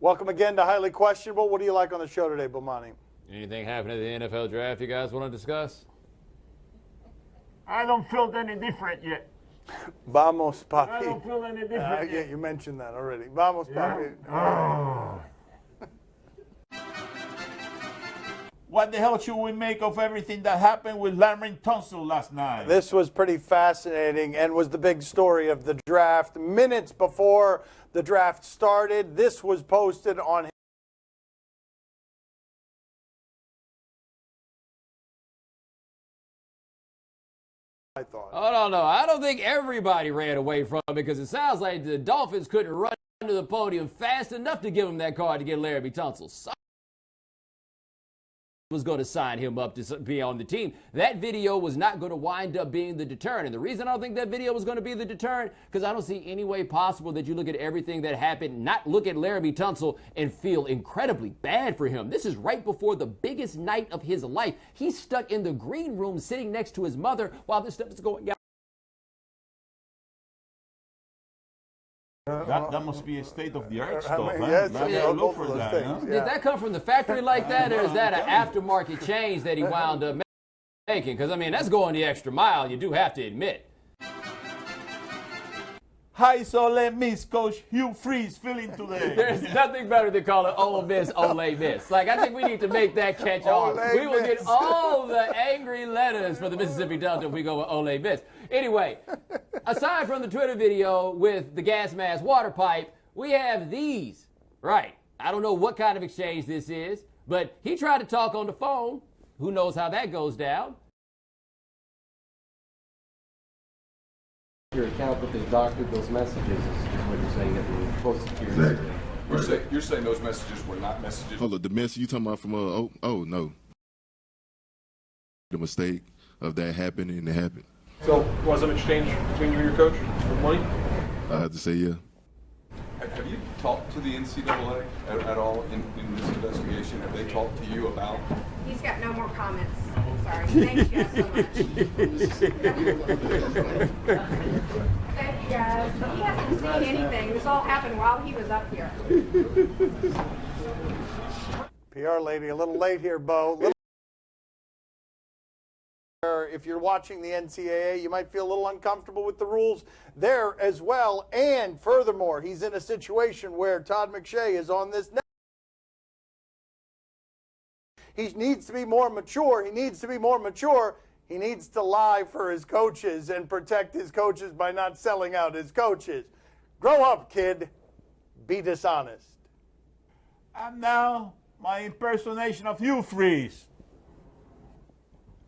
Welcome again to Highly Questionable. What do you like on the show today, Bomani? Anything happening at the NFL draft you guys want to discuss? I don't feel any different yet. Vamos, papi. I don't feel any different Yeah, yet. you mentioned that already. Vamos, papi. Oh. What the hell should we make of everything that happened with Larry Tunsil last night? This was pretty fascinating and was the big story of the draft. Minutes before the draft started, this was posted on I thought. Oh, no. I don't think everybody ran away from it because it sounds like the Dolphins couldn't run to the podium fast enough to give him that card to get Larry Tunsil. So was going to sign him up to be on the team. That video was not going to wind up being the deterrent. And the reason I don't think that video was going to be the deterrent, because I don't see any way possible that you look at everything that happened, not look at Larry Tunsil and feel incredibly bad for him. This is right before the biggest night of his life. He's stuck in the green room sitting next to his mother while this stuff is going on. That must be a state-of-the-art stuff, mean, huh? yes, Maybe yeah, I'll both look of for those that, things, huh? yeah. Did that come from the factory like that, or is that an aftermarket change that he wound up making? Because, I mean, that's going the extra mile, you do have to admit. Hi, so let Miss Coach Hugh Freeze feeling today. There's nothing better than calling Ole Miss, Ole Miss. Like, I think we need to make that catch on. Ole We will get Miss. all the angry letters for the Mississippi Delta if we go with Ole Miss. Anyway, aside from the Twitter video with the gas mask water pipe, we have these. Right. I don't know what kind of exchange this is, but he tried to talk on the phone. Who knows how that goes down? Your account that they doctored those messages is what you're saying that were posted to your Instagram. You're saying those messages were not messages? Hold up, the message you talking about from oh no. The mistake of that happening and it happened. So, was an exchange between you and your coach for money? I have to say yeah. Have you talked to the NCAA at all in this investigation? Have they talked to you about? He's got no more comments. Sorry. Thank you guys so much. Thank you guys. He hasn't seen anything. This all happened while he was up here. PR lady, a little late here, Bo. If you're watching the NCAA, you might feel a little uncomfortable with the rules there as well. And furthermore, he's in a situation where Todd McShay is on this net. He needs to be more mature. He needs to lie for his coaches and protect his coaches by not selling out his coaches. Grow up, kid. Be dishonest. And now, my impersonation of Hugh Freeze.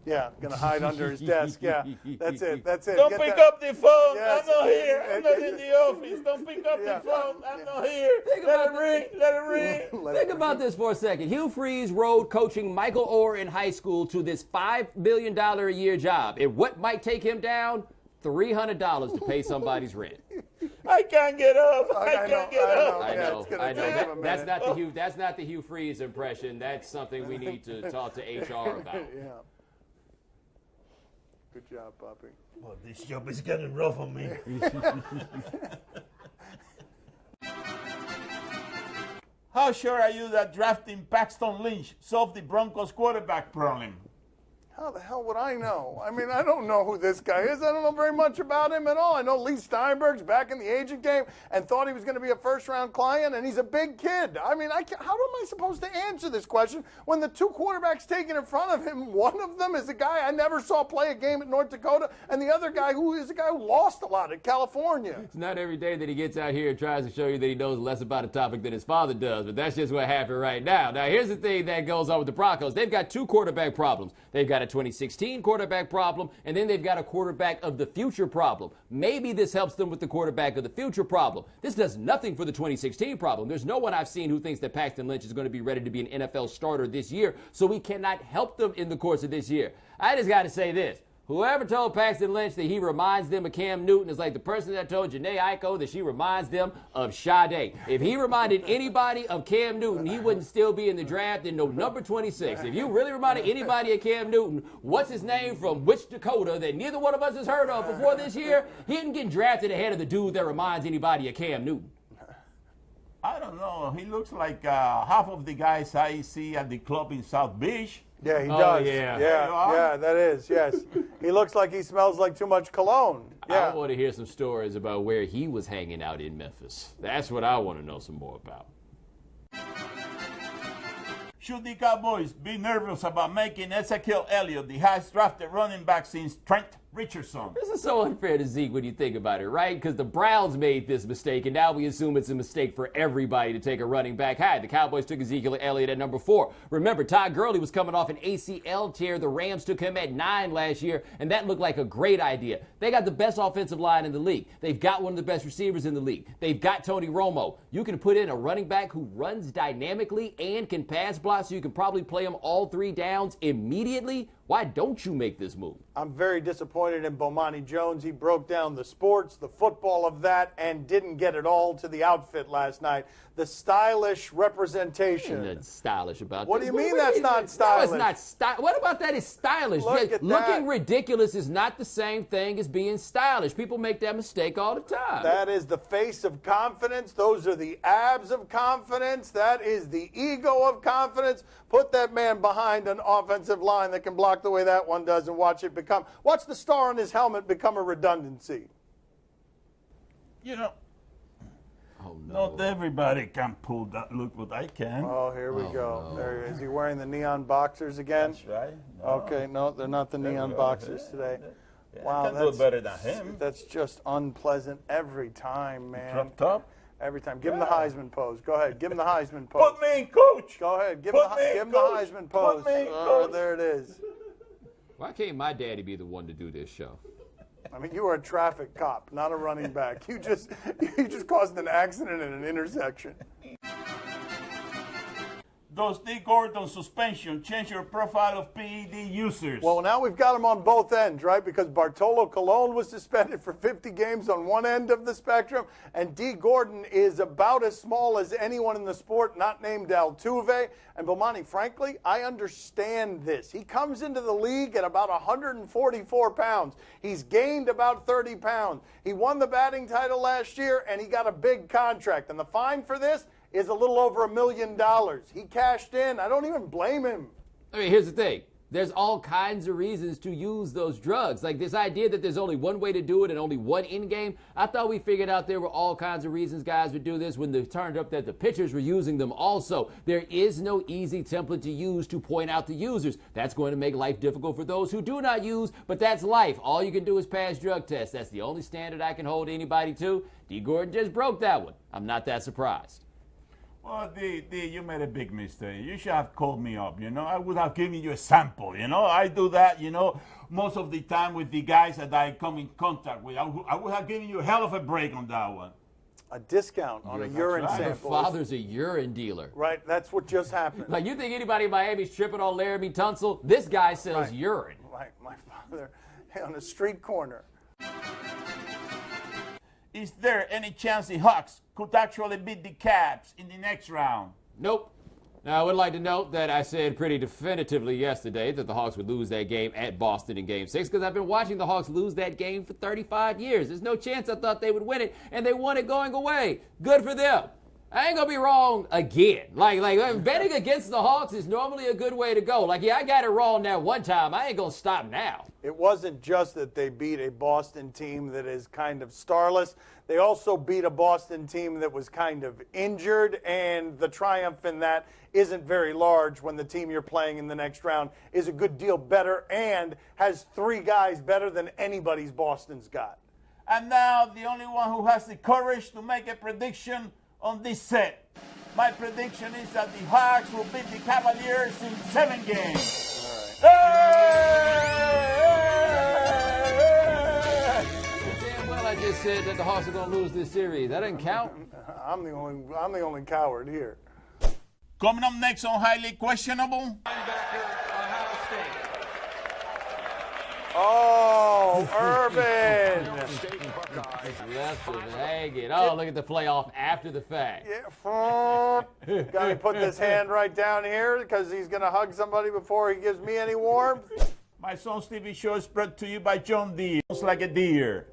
Yeah, gonna hide under his desk. Yeah, that's it. Don't Get pick that. up the phone. Yes. I'm not here. I'm not in the office. Don't pick up the phone. I'm not here. Let it ring. Let it ring. Think about this for a second. Hugh Freeze rode coaching Michael Orr in high school to this $5 billion a year job. And what might take him down? $300 to pay somebody's rent. I can't get up. I can't get up. I know. That, That's not the Hugh Freeze impression. That's something we need to talk to HR about. yeah. Good job, Poppy. Well, this job is getting rough on me. How sure are you that drafting Paxton Lynch solved the Broncos quarterback problem? How the hell would I know? I mean, I don't know who this guy is. I don't know very much about him at all. I know Lee Steinberg's back in the agent game and thought he was going to be a first-round client, and he's a big kid. I mean, how am I supposed to answer this question when the two quarterbacks taken in front of him, one of them is a guy I never saw play a game at North Dakota, and the other guy who is a guy who lost a lot at California? It's not every day that he gets out here and tries to show you that he knows less about a topic than his father does, but that's just what happened right now. Now, here's the thing that goes on with the Broncos. They've got two quarterback problems. They've got a 2016 quarterback problem, and then they've got a quarterback of the future problem. Maybe this helps them with the quarterback of the future problem. This does nothing for the 2016 problem. There's no one I've seen who thinks that Paxton Lynch is going to be ready to be an NFL starter this year, so we cannot help them in the course of this year. I just got to say this. Whoever told Paxton Lynch that he reminds them of Cam Newton is like the person that told Janae Aiko that she reminds them of Sade. If he reminded anybody of Cam Newton, he wouldn't still be in the draft in no number 26. If you really reminded anybody of Cam Newton, what's his name from which Dakota that neither one of us has heard of before this year, he didn't get drafted ahead of the dude that reminds anybody of Cam Newton. I don't know. He looks like half of the guys I see at the club in South Beach. Yeah, he Oh, does. yeah. Yeah, that is, yes. He looks like he smells like too much cologne. Yeah. I want to hear some stories about where he was hanging out in Memphis. That's what I want to know some more about. Should the Cowboys be nervous about making Ezekiel Elliott the highest drafted running back since Trent Richardson? This is so unfair to Zeke when you think about it, right? Because the Browns made this mistake, and now we assume it's a mistake for everybody to take a running back high. The Cowboys took Ezekiel Elliott at number 4. Remember, Todd Gurley was coming off an ACL tear. The Rams took him at 9 last year, and that looked like a great idea. They got the best offensive line in the league. They've got one of the best receivers in the league. They've got Tony Romo. You can put in a running back who runs dynamically and can pass block, so you can probably play him all 3 downs immediately. Why don't you make this move? I'm very disappointed in Bomani Jones. He broke down the sports, the football of that, and didn't get it all to the outfit last night. The stylish representation. Ain't nothing stylish about What that. do you mean that's not stylish? No, it's not stylish. What about that is stylish? Look at Looking that. ridiculous is not the same thing as being stylish. People make that mistake all the time. That is the face of confidence. Those are the abs of confidence. That is the ego of confidence. Put that man behind an offensive line that can block the way that one does and watch the star on his helmet become a redundancy. You know, Oh, no. not everybody can pull that look what I can. Oh, here we go. no. There he is. He wearing the neon boxers again? That's right. No. Okay, no, they're not the neon boxers today. Yeah, Wow, I can do it better than him. That's just unpleasant every time, man. Drop top. Every time. Give him the Heisman pose. Go ahead. Give him the Heisman pose. Put me in, coach. Go ahead. Give him Put me in, give him the coach. Heisman pose. Put me in, Oh, coach. there it is. Why can't my daddy be the one to do this show? I mean, you are a traffic cop, not a running back. You just caused an accident in an intersection. Does D. Gordon suspension change your profile of PED users? Well, now we've got him on both ends, right? Because Bartolo Colon was suspended for 50 games on one end of the spectrum, and D. Gordon is about as small as anyone in the sport, not named Altuve. And Bomani, frankly, I understand this. He comes into the league at about 144 pounds. He's gained about 30 pounds. He won the batting title last year, and he got a big contract. And the fine for this is a little over $1 million. He cashed in. I don't even blame him. I mean, here's the thing. There's all kinds of reasons to use those drugs. Like this idea that there's only one way to do it and only one end game. I thought we figured out there were all kinds of reasons guys would do this when they turned up that the pitchers were using them also. There is no easy template to use to point out the users. That's going to make life difficult for those who do not use, but that's life. All you can do is pass drug tests. That's the only standard I can hold anybody to. D. Gordon just broke that one. I'm not that surprised. Well, D, you made a big mistake. You should have called me up, you know. I would have given you a sample, you know. I do that, you know, most of the time with the guys that I come in contact with. I would have given you a hell of a break on that one. A discount on a urine right. Your sample. father's a urine dealer. Right, that's what just happened. Like, you think anybody in Miami's tripping on Laramie Tunsil? This guy sells Right. urine. Right, my father on a street corner. Is there any chance the Hawks could actually beat the Cavs in the next round? Nope. Now, I would like to note that I said pretty definitively yesterday that the Hawks would lose that game at Boston in Game 6 because I've been watching the Hawks lose that game for 35 years. There's no chance I thought they would win it, and they won it going away. Good for them. I ain't gonna be wrong again. Like betting against the Hawks is normally a good way to go. Like, yeah, I got it wrong that one time. I ain't gonna stop now. It wasn't just that they beat a Boston team that is kind of starless. They also beat a Boston team that was kind of injured, and the triumph in that isn't very large when the team you're playing in the next round is a good deal better and has 3 guys better than anybody's Boston's got. And now the only one who has the courage to make a prediction on this set. My prediction is that the Hawks will beat the Cavaliers in 7 games. All right. Damn well I just said that the Hawks are gonna lose this series. That doesn't count. I'm the only coward here. Coming up next on Highly Questionable. Oh, Urban. Left him hanging. Oh, look at the playoff after the fact. Yeah. Got to put this hand right down here because he's going to hug somebody before he gives me any warmth. My son's TV show is brought to you by John Deere. Looks like a deer.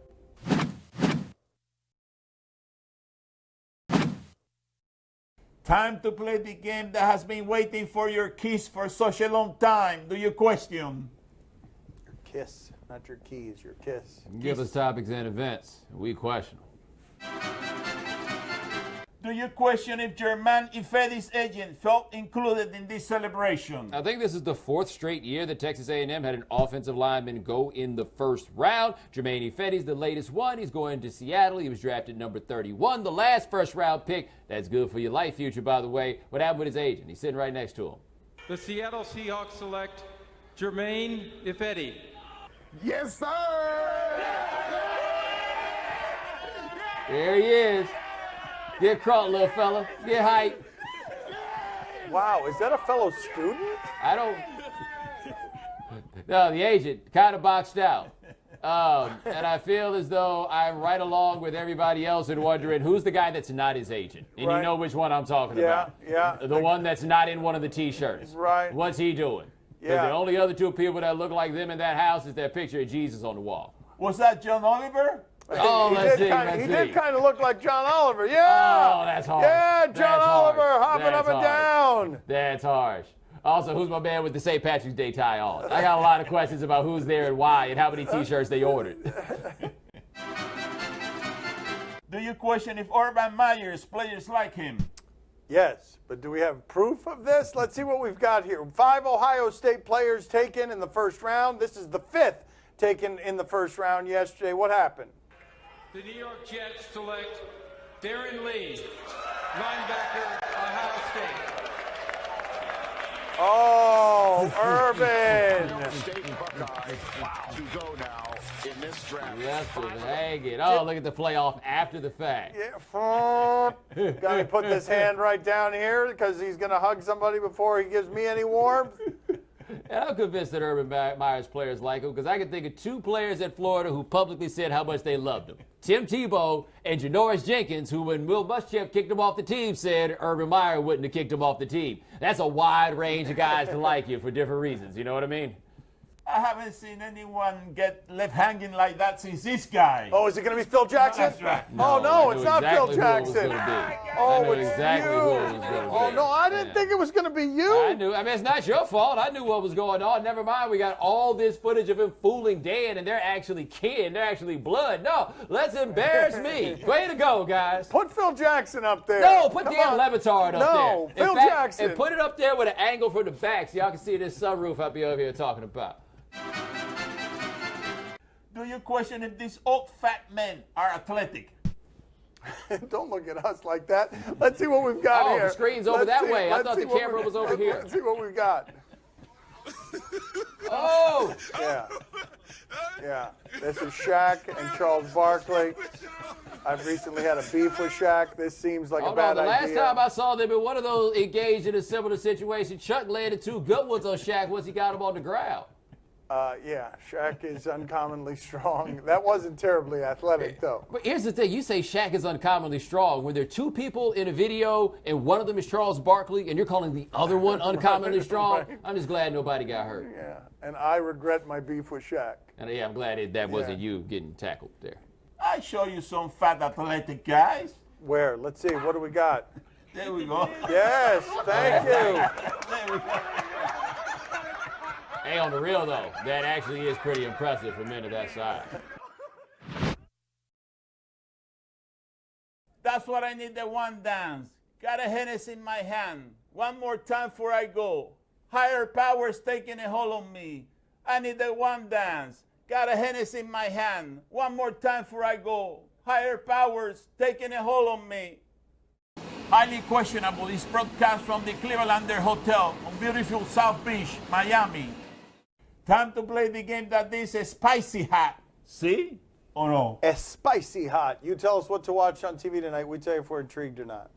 Time to play the game that has been waiting for your kiss for such a long time. Do you question? Kiss, not your keys, your kiss. Give us topics and events. We question them. Do you question if Germain Ifedi's agent felt included in this celebration? I think this is the 4th straight year that Texas A&M had an offensive lineman go in the first round. Jermaine Ifedi's the latest one. He's going to Seattle. He was drafted number 31, the last first-round pick. That's good for your life future, by the way. What happened with his agent? He's sitting right next to him. The Seattle Seahawks select Jermaine Ifedi. Yes, sir! There he is. Get caught, little fella. Get hype. Wow, is that a fellow student? I don't. No, the agent kind of boxed out. And I feel as though I'm right along with everybody else in wondering who's the guy that's not his agent. And Right. you know which one I'm talking about. Yeah. The one that's not in one of the T-shirts. Right. What's he doing? Because Yeah. the only other 2 people that look like them in that house is that picture of Jesus on the wall. Was that John Oliver? Oh, let's see. He did kind of look like John Oliver. Yeah. Oh, that's hard. Yeah, John That's Oliver harsh. hopping That's up and harsh. down. That's harsh. Also, who's my man with the St. Patrick's Day tie on? I got a lot of questions about who's there and why and how many T-shirts they ordered. Do you question if Urban Meyer's players like him? Yes, but do we have proof of this? Let's see what we've got here. 5 Ohio State players taken in the first round. This is the 5th taken in the first round yesterday. What happened? The New York Jets select Darren Lee, linebacker, Ohio State. Oh, Urban. State Buckeyes to go now in this draft. Yes, hang it. Oh, look at the playoff after the fact. Yeah. Got to put this hand right down here because he's going to hug somebody before he gives me any warmth. And I'm convinced that Urban Meyer's players like him because I can think of 2 players at Florida who publicly said how much they loved him. Tim Tebow and Janoris Jenkins, who when Will Muschamp kicked him off the team, said Urban Meyer wouldn't have kicked him off the team. That's a wide range of guys to like you for different reasons. You know what I mean? I haven't seen anyone get left hanging like that since this guy. Oh, is it going to be Phil Jackson? That's right. Oh, no, it's not Phil exactly who it was Jackson. gonna be. Oh, I knew it's exactly you. who it was gonna be. Oh, no, I didn't think it was going to be you. I knew. I mean, it's not your fault. I knew what was going on. Never mind. We got all this footage of him fooling Dan, and they're actually kin. They're actually blood. No, let's embarrass me. Way to go, guys. Put Phil Jackson up there. No, put Come Dan on. Levitard up No, there. Phil In fact, Jackson. And put it up there with an angle from the back so y'all can see this sunroof I'll be over here talking about. Do you question if these old fat men are athletic? Don't look at us like that. Let's see what we've got Oh, here. the screen's over that way. I thought the camera was over here. Let's see what we've got. Oh! Yeah. This is Shaq and Charles Barkley. I've recently had a beef with Shaq. This seems like a bad the last idea. time I saw them in one of those engaged in a similar situation, Chuck landed 2 good ones on Shaq once he got him on the ground. Yeah, Shaq is uncommonly strong. That wasn't terribly athletic, though. But here's the thing. You say Shaq is uncommonly strong. When there are 2 people in a video and one of them is Charles Barkley and you're calling the other one uncommonly strong, Right. I'm just glad nobody got hurt. Yeah, and I regret my beef with Shaq. And yeah, I'm glad that wasn't you getting tackled there. I show you some fat athletic guys. Where? Let's see. What do we got? There we go. Yes, thank you. There we go. Hey, on the real, though, that actually is pretty impressive for men of that size. That's what I need, the one dance. Got a Hennessy in my hand. One more time before I go. Higher powers taking a hold on me. I need the one dance. Got a Hennessy in my hand. One more time before I go. Higher powers taking a hold on me. Highly questionable is broadcast from the Clevelander Hotel on beautiful South Beach, Miami. Time to play the game that is a spicy hot. See? Or no? A spicy hot. You tell us what to watch on TV tonight. We tell you if we're intrigued or not.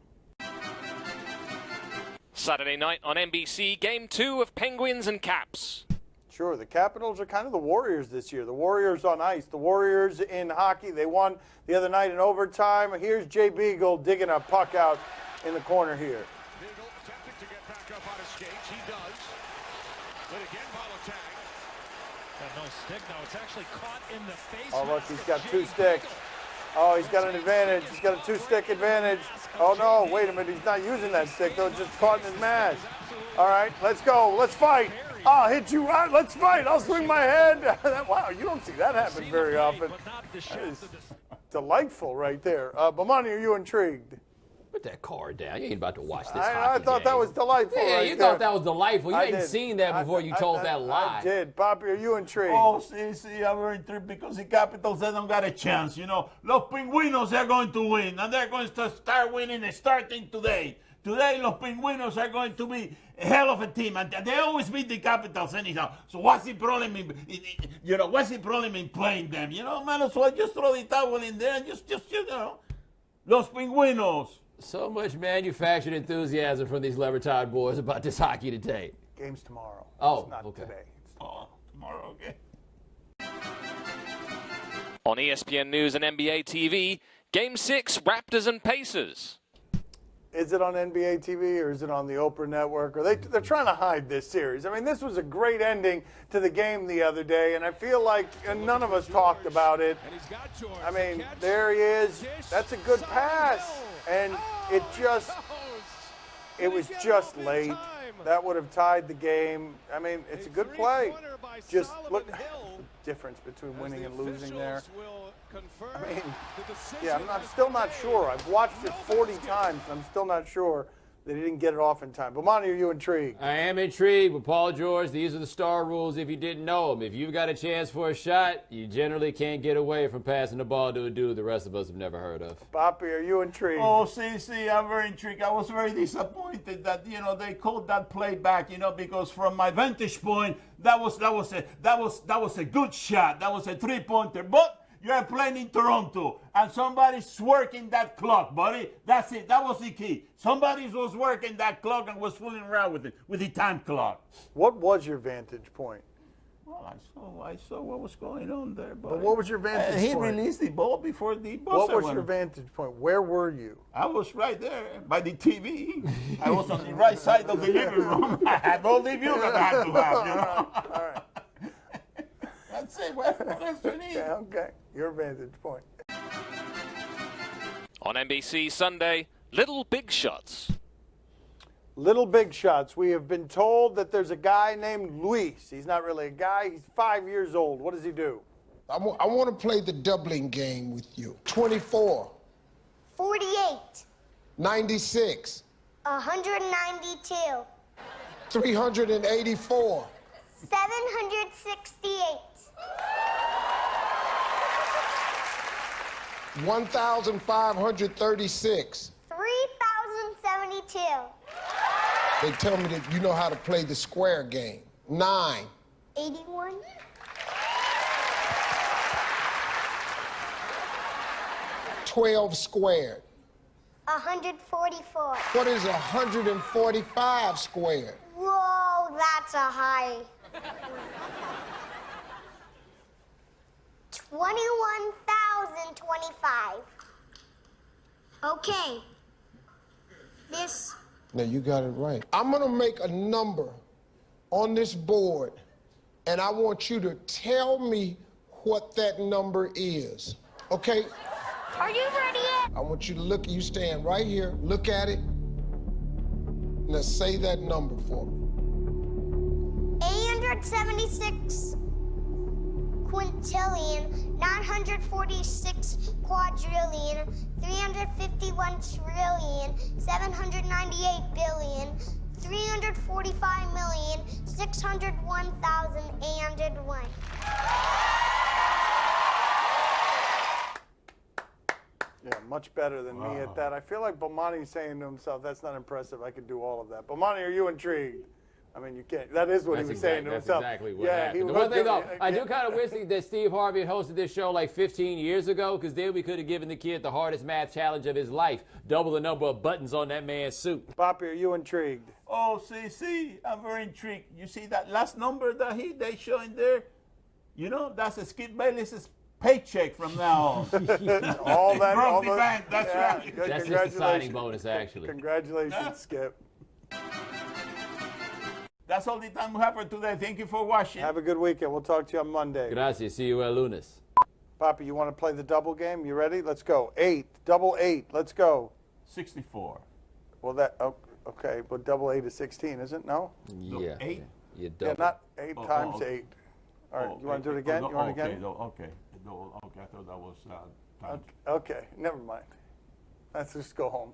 Saturday night on NBC, Game 2 of Penguins and Caps. Sure, the Capitals are kind of the Warriors this year. The Warriors on ice. The Warriors in hockey. They won the other night in overtime. Here's Jay Beagle digging a puck out in the corner here. Beagle attempting to get back up on his skates. He does. But again, Bolatang. Got no stick. No, it's actually caught in the face. Oh, look, he's got 2 sticks. Oh, he's got an advantage. He's got a two-stick advantage. Oh, no, wait a minute. He's not using that stick, though. It's just caught in his mash. All right, let's go. Let's fight. I'll hit you right. Let's fight. I'll swing my head. Wow, you don't see that happen very often. That is delightful right there. Bomani, are you intrigued? Put that card down. You ain't about to watch this I thought that was delightful. Yeah, right you there. thought that was delightful. You ain't seen that before you told that lie. I did. Bobby, are you intrigued? Oh, see, I'm very intrigued because the Capitals, they don't got a chance, you know. Los Pingüinos are going to win, and they're going to start winning starting today. Today, Los Pingüinos are going to be a hell of a team, and they always beat the Capitals anyhow. So what's the problem what's the problem in playing them? You know, man, so I just throw the towel in there and just Los Pingüinos. So much manufactured enthusiasm from these Levertide boys about this hockey today. Game's tomorrow. Oh, it's not okay. Today. Tomorrow, okay. On ESPN News and NBA TV, Game 6, Raptors and Pacers. Is it on NBA TV or is it on the Oprah Network? Or they're trying to hide this series. I mean, this was a great ending to the game the other day, and I feel like none of us talked about it. I mean, there he is. That's a good pass. And it was just late. That would have tied the game. I mean, it's a good play. Just look, difference between winning and losing there. I mean, yeah, I'm still not sure. I've watched it 40 times, and I'm still not sure that he didn't get it off in time. But Monty, are you intrigued? I am intrigued with Paul George. These are the star rules if you didn't know them. If you've got a chance for a shot, you generally can't get away from passing the ball to a dude the rest of us have never heard of. Boppy, are you intrigued? Oh, see, I'm very intrigued. I was very disappointed that, they called that play back, because from my vantage point, that was a good shot. That was a three-pointer. But you're playing in Toronto, and somebody's working that clock, buddy. That's it. That was the key. Somebody was working that clock and was fooling around with it, with the time clock. What was your vantage point? Well, I saw what was going on there, buddy. But what was your vantage He point? released the ball before the buzzer What was went your off. vantage point? Where were you? I was right there by the TV. I was on the right side of the living room. I had all the view that I had to have, All right. That's it. What else do you need? Okay. Your vantage point. On NBC Sunday, Little Big Shots. Little Big Shots. We have been told that there's a guy named Luis. He's not really a guy. He's 5 years old. What does he do? I want to play the doubling game with you. 24. 48. 96. 192. 384. 768. 1,536. 3,072. They tell me that you know how to play the square game. 9. 81. 12 squared. 144. What is 145 squared? Whoa, that's a high. 21,025. Okay. This. Now you got it right. I'm gonna make a number on this board, and I want you to tell me what that number is. Okay? Are you ready yet? I want you to look, you stand right here, look at it. Now say that number for me. 876 quintillion, 946 quadrillion, 351 trillion, 798 billion, 345,601,801. Yeah, much better than me at that. I feel like Bomani's saying to himself, that's not impressive. I could do all of that. Bomani, are you intrigued? I mean, you can't. That is what he was saying to himself. That's exactly what happened. The one thing, though, I do kind of wish that Steve Harvey had hosted this show like 15 years ago, because then we could have given the kid the hardest math challenge of his life. Double the number of buttons on that man's suit. Boppy, are you intrigued? Oh, see, I'm very intrigued. You see that last number that they showing there? That's a Skip Bayless's paycheck from now on. all that, broke all the bank. That's right. Good. That's just a signing bonus, actually. Congratulations, Skip. That's all the time we have for today. Thank you for watching. Have a good weekend. We'll talk to you on Monday. Gracias. See you el lunes. Poppy, you want to play the double game? You ready? Let's go. 8, double 8. Let's go. 64. Well, okay, but double 8 is 16, isn't it? No? Yeah. 8? Yeah, Yeah, not 8 times 8. All right, you want to do it again? You want it again? Okay. I thought that was time. Okay, never mind. Let's just go home.